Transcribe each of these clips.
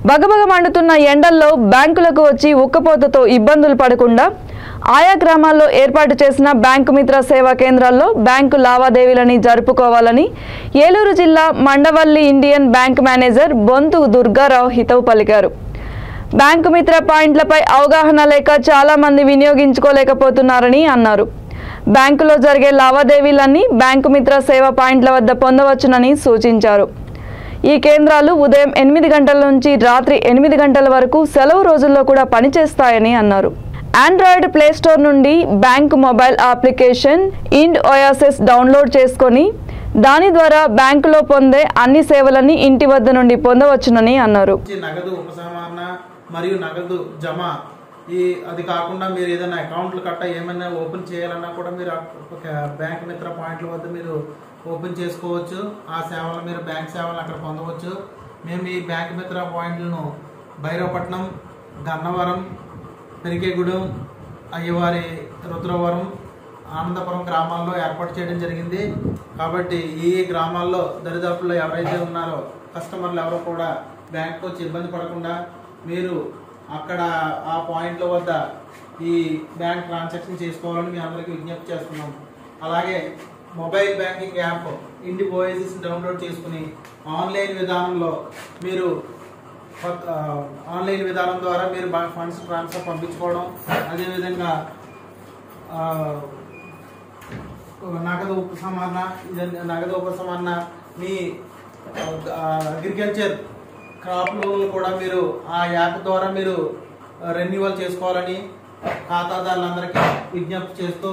బగబగ మండుతున్న ఎండల్లో బ్యాంకులకు వచ్చి ఉక్కపోతతో ఇబ్బందులు పడకుండా ఆయా గ్రామాల్లో ఏర్పాటు చేసిన బ్యాంకు మిత్ర సేవా కేంద్రాల్లో బ్యాంకు లావాదేవీలని జరుపుకోవాలని ఏలూరు జిల్లా Mandavalli Indian bank manager Bonthu Durgarao హితవు పలికారు. బ్యాంకు మిత్ర పాయింట్లపై అవగాహన లేక చాలా మంది వినియోగించుకోలేకపోతున్నారని అన్నారు. బ్యాంకులో జరిగే లావాదేవీలన్నీ బ్యాంకు మిత్ర సేవా పాయింట్ల వద్ద పొందవచ్చునని సూచించారు. ఈ కేంద్రాలు ఉదయం 8 గంటల నుంచి రాత్రి 8 గంటల వరకు సెలవు రోజుల్లో కూడా పనిచేస్తాయని అన్నారు. ఆండ్రాయిడ్ ప్లే స్టోర్ నుండి bank mobile application IndOASIS download చేసుకొని దాని ద్వారా బ్యాంకులో పొందే అన్ని సేవలని ఇంటి వద్ద నుండి పొందవచ్చునని అన్నారు. నగదు ఉపసంహరణ మరియు నగదు జమ అది కాకుండా మీరు ఏదైనా అకౌంట్లు కట్ట ఏమైనా ఓపెన్ చేయాలన్నా కూడా మీరు బ్యాంక్ మిత్ర పాయింట్ల వద్ద మీరు ఓపెన్ చేసుకోవచ్చు. ఆ సేవలు మీరు బ్యాంక్ సేవలు అక్కడ పొందవచ్చు. మేము ఈ బ్యాంక్ మిత్ర పాయింట్లను భైరవపట్నం, గన్నవరం, పెరికేగూడెం, అయ్యవారి, రుద్రవరం, ఆనందపురం గ్రామాల్లో ఏర్పాటు చేయడం జరిగింది. కాబట్టి ఈ గ్రామాల్లో దరిదాపుల్లో ఎవరైతే ఉన్నారో కస్టమర్లు ఎవరో కూడా బ్యాంక్ వచ్చి ఇబ్బంది పడకుండా మీరు అక్కడ ఆ పాయింట్ల వద్ద ఈ బ్యాంక్ ట్రాన్సాక్షన్ చేసుకోవాలని మీ అందరికీ విజ్ఞప్తి చేస్తున్నాం. అలాగే మొబైల్ బ్యాంకింగ్ యాప్ ఇండి ఓఎసిస్ డౌన్లోడ్ చేసుకుని ఆన్లైన్ విధానంలో మీరు ఆన్లైన్ విధానం ద్వారా మీరు ఫండ్స్ ట్రాన్స్ఫర్ పంపించుకోవడం, అదేవిధంగా నగదు ఉపసంహరణ మీ అగ్రికల్చర్ క్రాప్ లోన్లు కూడా మీరు ఆ యాప్ ద్వారా మీరు రెన్యువల్ చేసుకోవాలని ఖాతాదారులందరికీ విజ్ఞప్తి చేస్తూ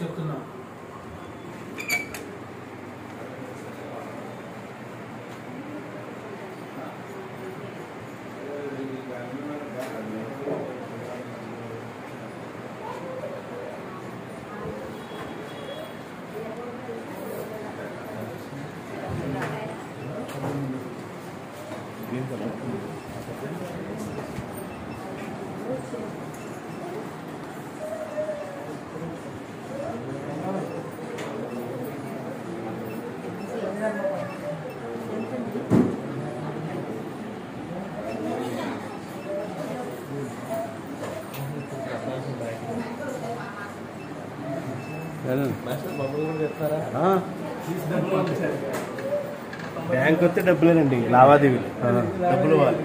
చెప్తున్నాం. బ్యాంక్ వస్తే డబ్బులేనండి, లావాదేవీలు డబ్బులు వాళ్ళు